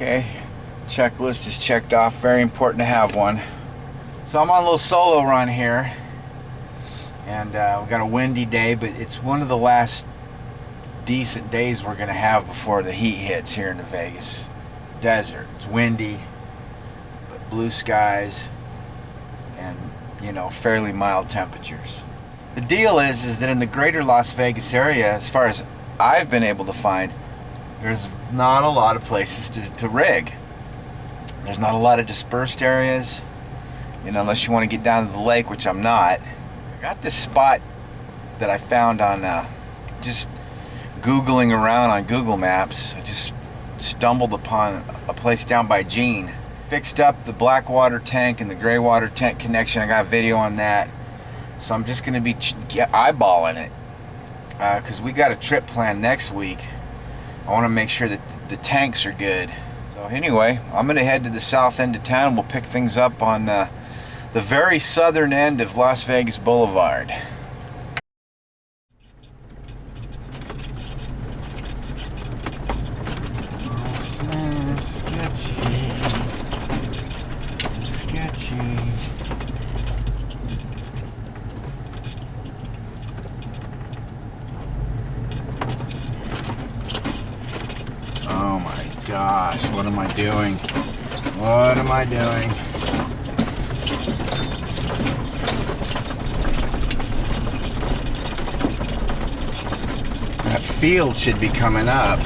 Okay, checklist is checked off. Very important to have one. So I'm on a little solo run here, and we've got a windy day, but it's one of the last decent days we're gonna have before the heat hits here in the Vegas desert. It's windy, but blue skies, and fairly mild temperatures. The deal is that in the greater Las Vegas area, as far as I've been able to find, there's not a lot of places to rig. There's not a lot of dispersed areas, unless you want to get down to the lake, which I'm not. I got this spot that I found on just Googling around on Google Maps. I just stumbled upon a place down by Gene. Fixed up the black water tank and the gray water tank connection. I got a video on that. So I'm just going to be eyeballing it because we got a trip planned next week. I want to make sure that the tanks are good. So anyway, I'm going to head to the south end of town. We'll pick things up on the very southern end of Las Vegas Boulevard. Oh my gosh, what am I doing? What am I doing? That field should be coming up.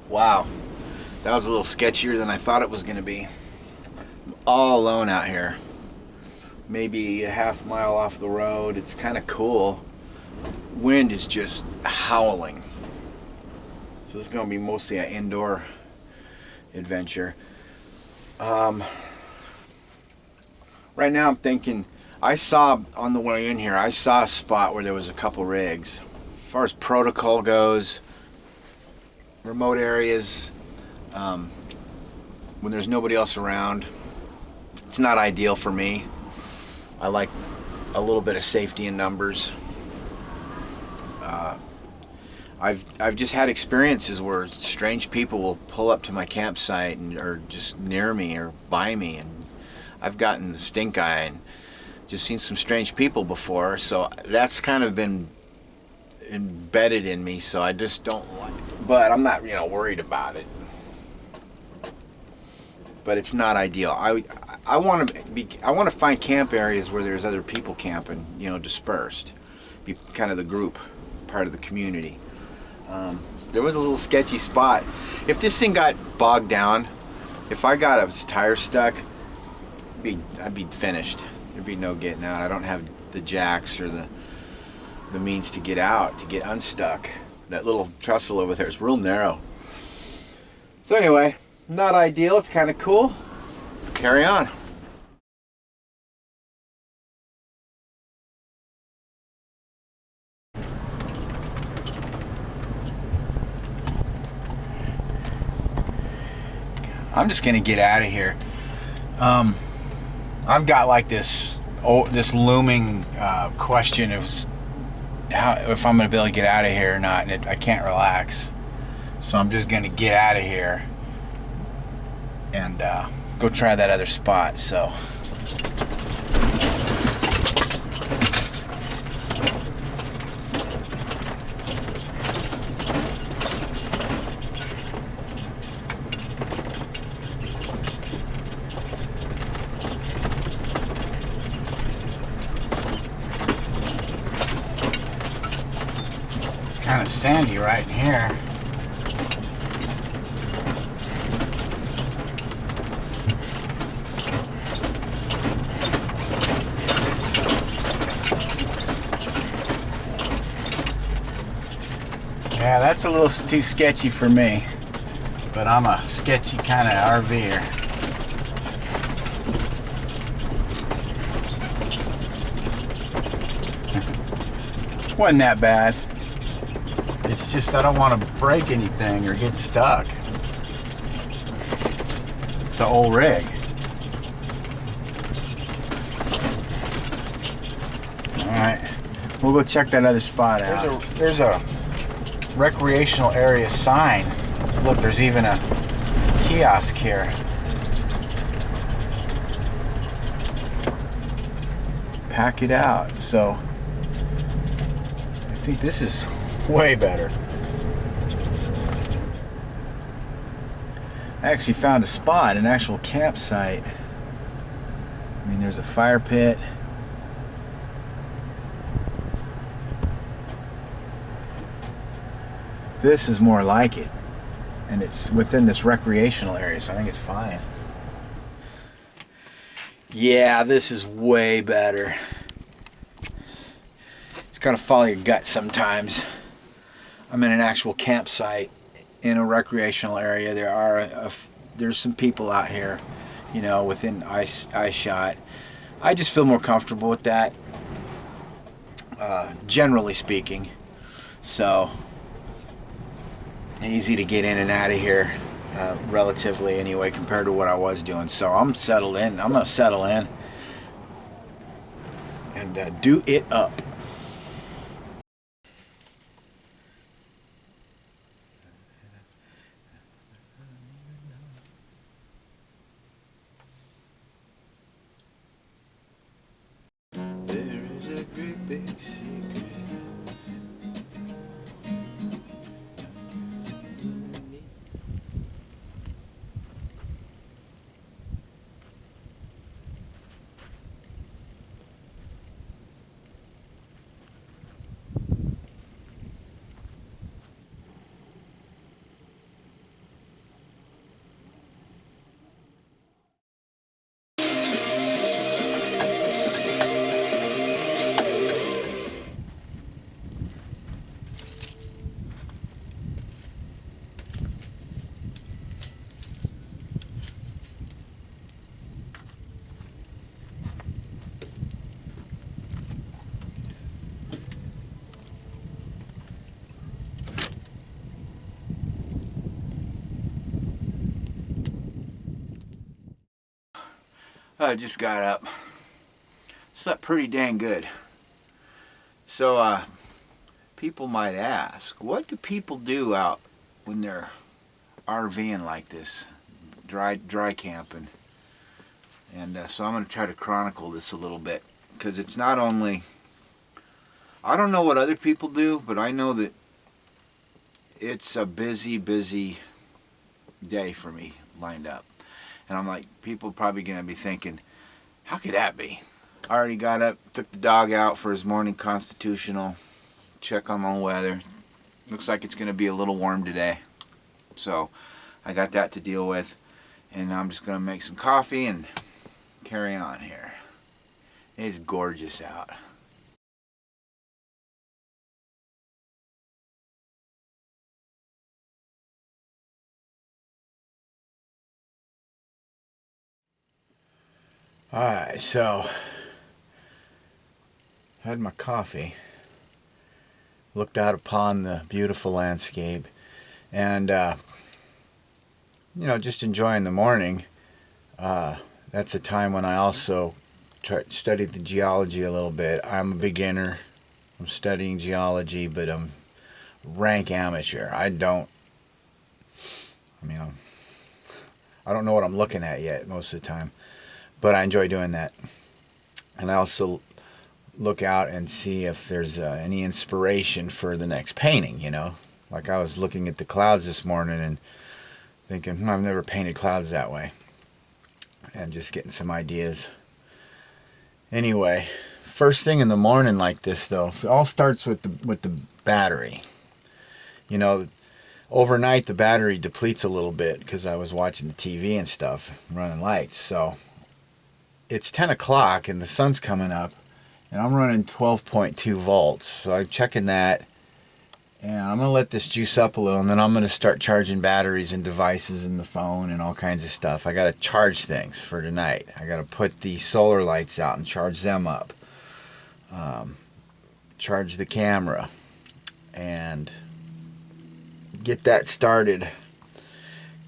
Wow, that was a little sketchier than I thought it was going to be. I'm all alone out here. Maybe a half mile off the road. It's kind of cool. Wind is just howling. So this is going to be mostly an indoor adventure. Right now I'm thinking, I saw on the way in here, I saw a spot where there was a couple rigs. As far as protocol goes, remote areas, when there's nobody else around, it's not ideal for me. I like a little bit of safety in numbers. I've just had experiences where strange people will pull up to my campsite or just near me or by me, and I've gotten the stink eye and just seen some strange people before, so that's kind of been embedded in me, so I just don't like it. But I'm not, worried about it. But it's not ideal. I want to find camp areas where there's other people camping, dispersed. Be kind of the group, part of the community. There was a little sketchy spot. If this thing got bogged down, if I got a tire stuck, I'd be finished. There'd be no getting out. I don't have the jacks or the means to get out, to get unstuck. That little trestle over there is real narrow. So anyway, not ideal. It's kind of cool. Carry on. I'm just gonna get out of here. I've got like this looming question of if I'm going to be able to get out of here or not, and I can't relax. So I'm just going to get out of here and go try that other spot. So kind of sandy right in here. Yeah, that's a little too sketchy for me, but I'm a sketchy kind of RVer. Wasn't that bad. It's just I don't want to break anything or get stuck. It's an old rig. Alright, we'll go check that other spot out. There's a recreational area sign. Look, there's even a kiosk here. Pack it out. So I think this is way better. I actually found a spot, an actual campsite. I mean, there's a fire pit. This is more like it, and it's within this recreational area, so I think it's fine. Yeah, this is way better. It's gotta follow your gut sometimes. I'm in an actual campsite in a recreational area. There's some people out here, you know, within eye shot. I just feel more comfortable with that, generally speaking. So easy to get in and out of here, relatively anyway, compared to what I was doing. So I'm settled in. I'm gonna settle in and do it up. There is a great big secret. I just got up. Slept pretty dang good. So, people might ask, what do people do out when they're RVing like this, dry camping? And so I'm going to try to chronicle this a little bit, because it's not only, I don't know what other people do, but I know that it's a busy day for me lined up. And I'm like, people are probably going to be thinking, how could that be? I already got up, took the dog out for his morning constitutional, check on the weather. Looks like it's going to be a little warm today. So I got that to deal with. And I'm just going to make some coffee and carry on here. It's gorgeous out. Alright, so had my coffee, looked out upon the beautiful landscape, and you know, just enjoying the morning. That's a time when I also study the geology a little bit. I'm a beginner. I'm studying geology, but I'm rank amateur. I don't know what I'm looking at yet most of the time. But I enjoy doing that. And I also look out and see if there's any inspiration for the next painting, you know. Like I was looking at the clouds this morning and thinking, I've never painted clouds that way. And just getting some ideas. Anyway, first thing in the morning like this though, it all starts with the battery. You know, overnight the battery depletes a little bit because I was watching the TV and stuff, running lights. So it's 10 o'clock and the sun's coming up and I'm running 12.2 volts. So I'm checking that and I'm going to let this juice up a little and then I'm going to start charging batteries and devices in the phone and all kinds of stuff. I got to charge things for tonight. I got to put the solar lights out and charge them up. charge the camera, and get that started.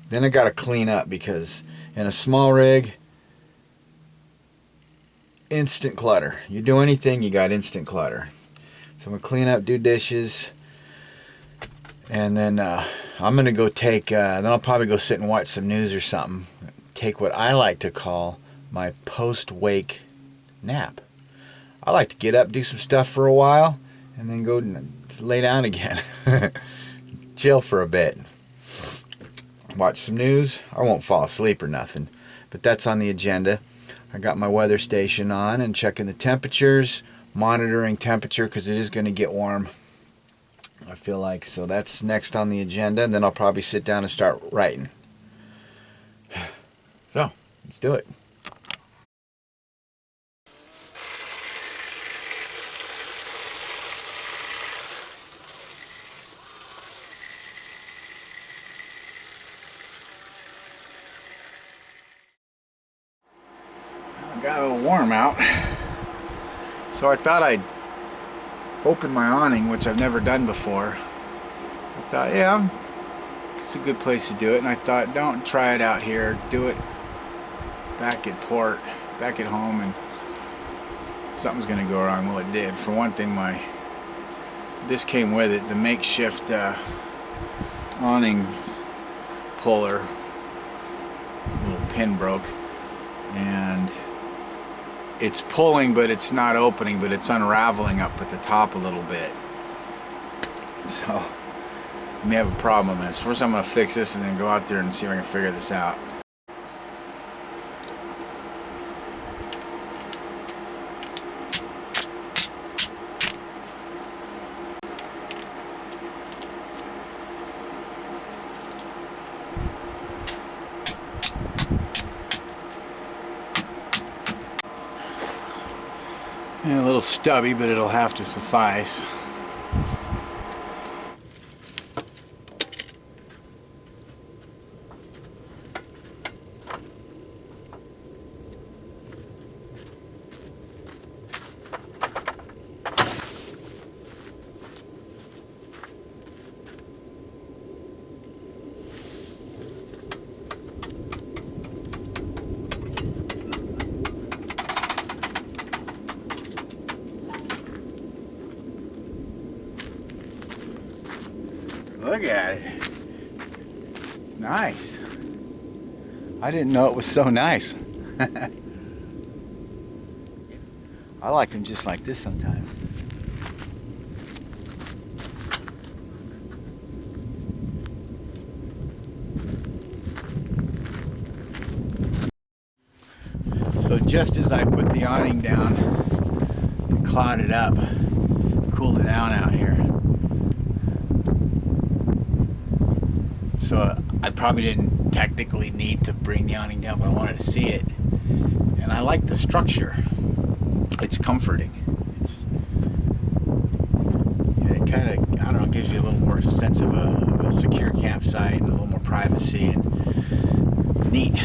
Then I gotta clean up, because in a small rig, instant clutter. You do anything, you got instant clutter. So I'm gonna clean up, do dishes, and then I'm gonna go take, then I'll probably go sit and watch some news or something. Take what I like to call my post-wake nap. I like to get up, do some stuff for a while, and then go lay down again. Chill for a bit. Watch some news. I won't fall asleep or nothing, but that's on the agenda. I got my weather station on and checking the temperatures, monitoring temperature, because it is going to get warm, I feel like. So that's next on the agenda, and then I'll probably sit down and start writing. So, let's do it. Got a little warm out, so I thought I'd open my awning, which I've never done before. I thought, yeah, it's a good place to do it, and I thought, don't try it out here, do it back at port, back at home, and something's gonna go wrong. Well, it did. For one thing, this came with it, the makeshift awning puller, little pin broke, and it's pulling, but it's not opening, but it's unraveling up at the top a little bit. So I may have a problem with this. First I'm going to fix this and then go out there and see if I can figure this out. And a little stubby, but it'll have to suffice. Look at it. It's nice. I didn't know it was so nice. I like them just like this sometimes. So just as I put the awning down and cloud it up, cooled it down out here. So I probably didn't technically need to bring the awning down, but I wanted to see it. And I like the structure. It's comforting. It kind of, I don't know, gives you a little more sense of a secure campsite and a little more privacy and neat.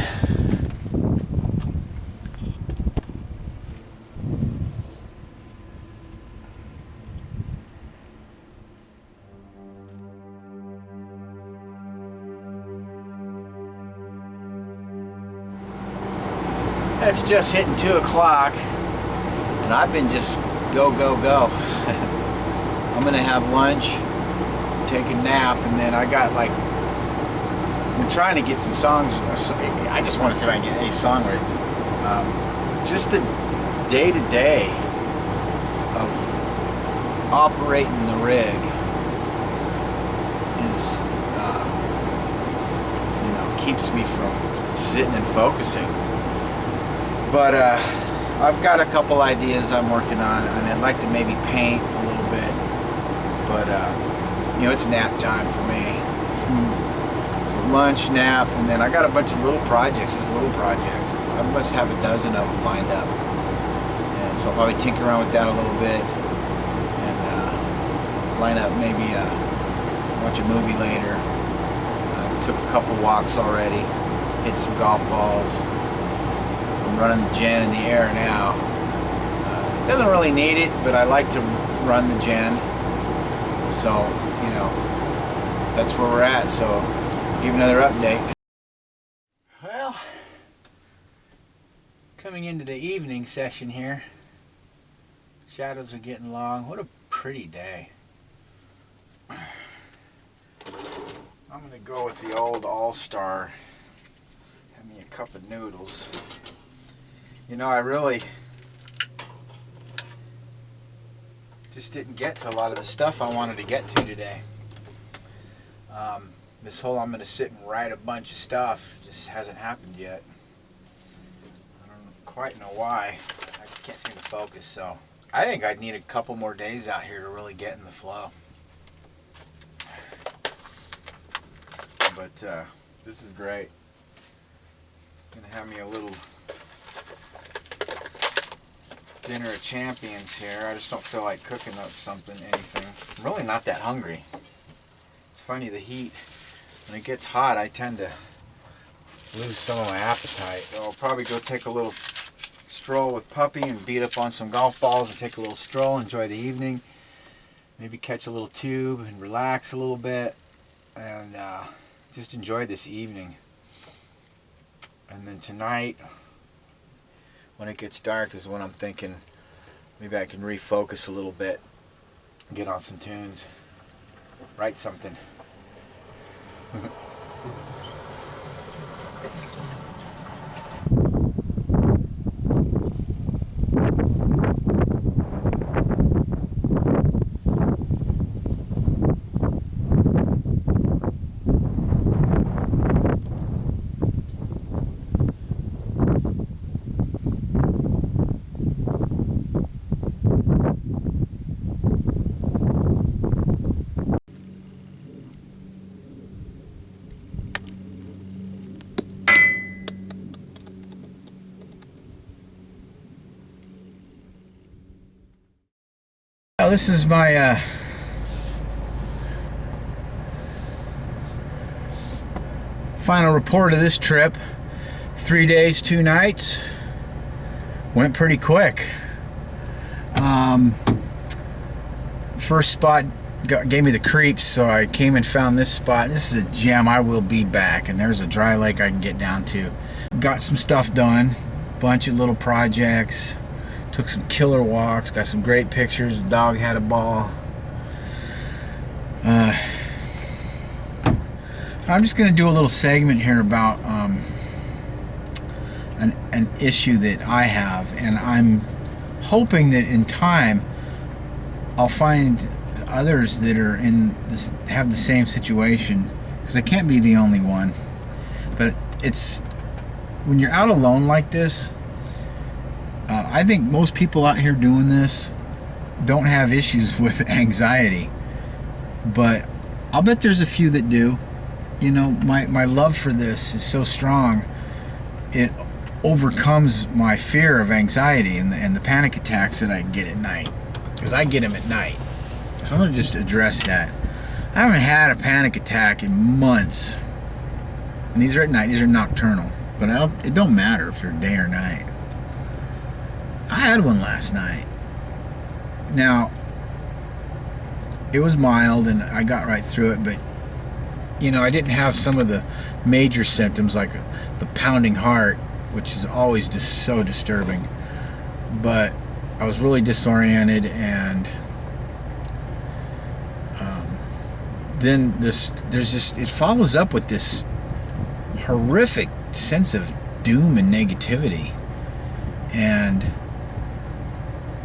It's just hitting 2 o'clock, and I've been just go, go, go. I'm gonna have lunch, take a nap, and then I got like, I'm trying to get some songs. I just want to see if I can get a song written. Just the day-to-day of operating the rig is, you know, keeps me from sitting and focusing. But I've got a couple ideas I'm working on, and I'd like to maybe paint a little bit. But you know, it's nap time for me. So lunch, nap, and then I got a bunch of little projects. These little projects, I must have a dozen of them lined up. And so I'll probably tinker around with that a little bit, and line up maybe watch a movie later. Took a couple walks already, hit some golf balls. I'm running the gen in the air now. Doesn't really need it, but I like to run the gen. So, you know, that's where we're at. So, give another update. Well, coming into the evening session here. Shadows are getting long. What a pretty day. I'm going to go with the old All-Star. Have me a cup of noodles. You know, I really just didn't get to a lot of the stuff I wanted to get to today. This whole I'm going to sit and write a bunch of stuff just hasn't happened yet. I don't quite know why. I just can't seem to focus, so I think I'd need a couple more days out here to really get in the flow. But this is great. Gonna have me a little dinner of champions here. I just don't feel like cooking up anything. I'm really not that hungry. It's funny, the heat, when it gets hot, I tend to lose some of my appetite. So I'll probably go take a little stroll with Puppy and beat up on some golf balls and take a little stroll, enjoy the evening. Maybe catch a little tube and relax a little bit and just enjoy this evening. And then tonight, when it gets dark, is when I'm thinking maybe I can refocus a little bit, get on some tunes, write something. This is my final report of this trip. 3 days, 2 nights. Went pretty quick. First spot gave me the creeps, so I came and found this spot. This is a gem. I will be back, and there's a dry lake I can get down to. Got some stuff done, bunch of little projects. Took some killer walks, got some great pictures. The dog had a ball. I'm just going to do a little segment here about an issue that I have, and I'm hoping that in time I'll find others that are in this, have the same situation, because I can't be the only one. But it's when you're out alone like this. I think most people out here doing this don't have issues with anxiety, but I'll bet there's a few that do. You know, my love for this is so strong, it overcomes my fear of anxiety and the panic attacks that I can get at night, because I get them at night. So I'm going to just address that. I haven't had a panic attack in months, and these are at night, these are nocturnal, but it don't matter if they're day or night. I had one last night. Now, it was mild and I got right through it, but you know, I didn't have some of the major symptoms like the pounding heart, which is always just so disturbing. But I was really disoriented, and then it follows up with this horrific sense of doom and negativity. And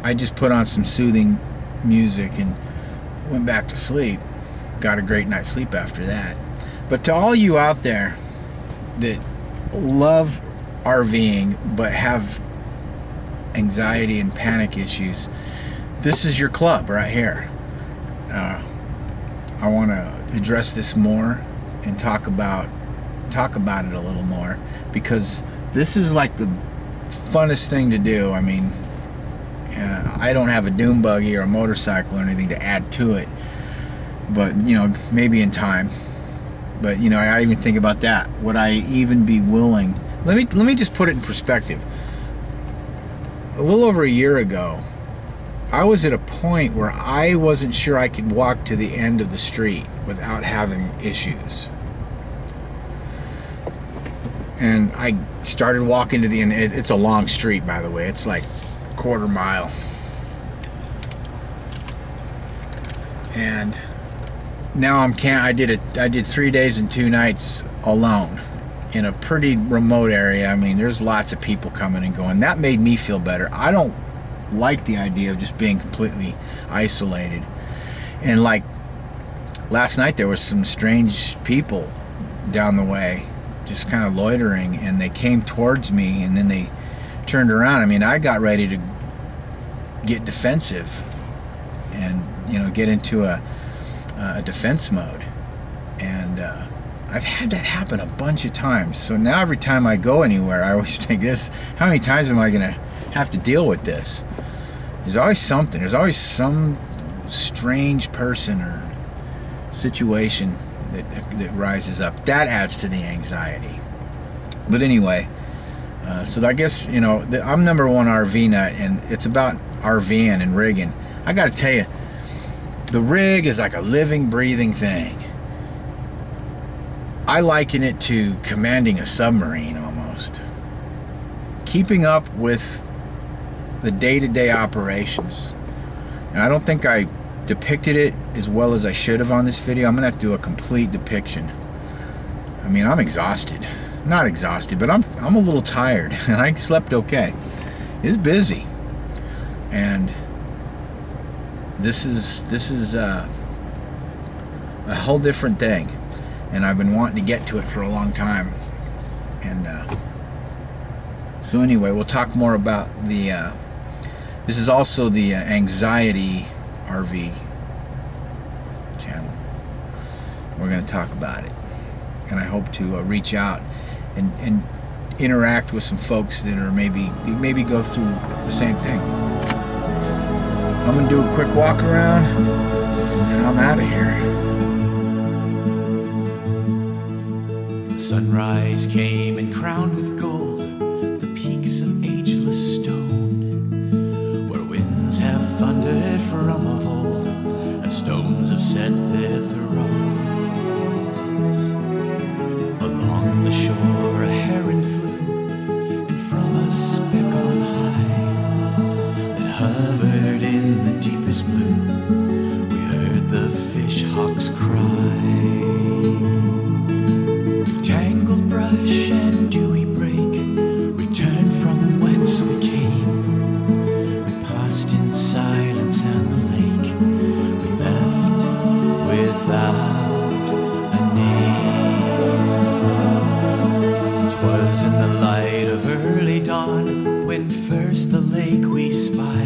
I just put on some soothing music and went back to sleep. Got a great night's sleep after that. But to all you out there that love RVing but have anxiety and panic issues, this is your club right here. I want to address this more and talk about it a little more, because this is like the funnest thing to do. I mean, I don't have a dune buggy or a motorcycle or anything to add to it, but you know, maybe in time. But you know, I even think about that. Would I even be willing? Let me just put it in perspective. A little over a year ago, I was at a point where I wasn't sure I could walk to the end of the street without having issues. And I started walking to the end. It's a long street, by the way. It's like a quarter mile. And now I did 3 days and 2 nights alone in a pretty remote area. I mean, there's lots of people coming and going. That made me feel better. I don't like the idea of just being completely isolated. And like last night, there was some strange people down the way just kind of loitering, and they came towards me and then they turned around. I mean, I got ready to get defensive and, you know, get into a defense mode. And I've had that happen a bunch of times. So now every time I go anywhere, I always think this, how many times am I going to have to deal with this? There's always something. There's always some strange person or situation that rises up. That adds to the anxiety. But anyway, so I guess, you know, I'm number one RV nut, and it's about RVing and rigging. I got to tell you, the rig is like a living, breathing thing. I liken it to commanding a submarine almost. Keeping up with the day-to-day operations. And I don't think I depicted it as well as I should have on this video. I'm gonna have to do a complete depiction. I mean, I'm exhausted. Not exhausted, but I'm a little tired, and I slept okay. It's busy, and this is a whole different thing, and I've been wanting to get to it for a long time. And so anyway, we'll talk more about the this is also the anxiety RV channel. We're going to talk about it, and I hope to reach out and interact with some folks that are maybe go through the same thing. I'm going to do a quick walk around, and I'm out of here. The sunrise came and crowned with gold the peaks of ageless stone, where winds have thundered from of old, and stones have set their thrones. Along the shore a heron flew, and from a speck on high that hovered in the deepest blue, we heard the fish hawks cry. Through tangled brush and dewy brake, returned from whence we came. We passed in silence and the lake we left without a name. 'Twas in the light of early dawn when first the lake we spied.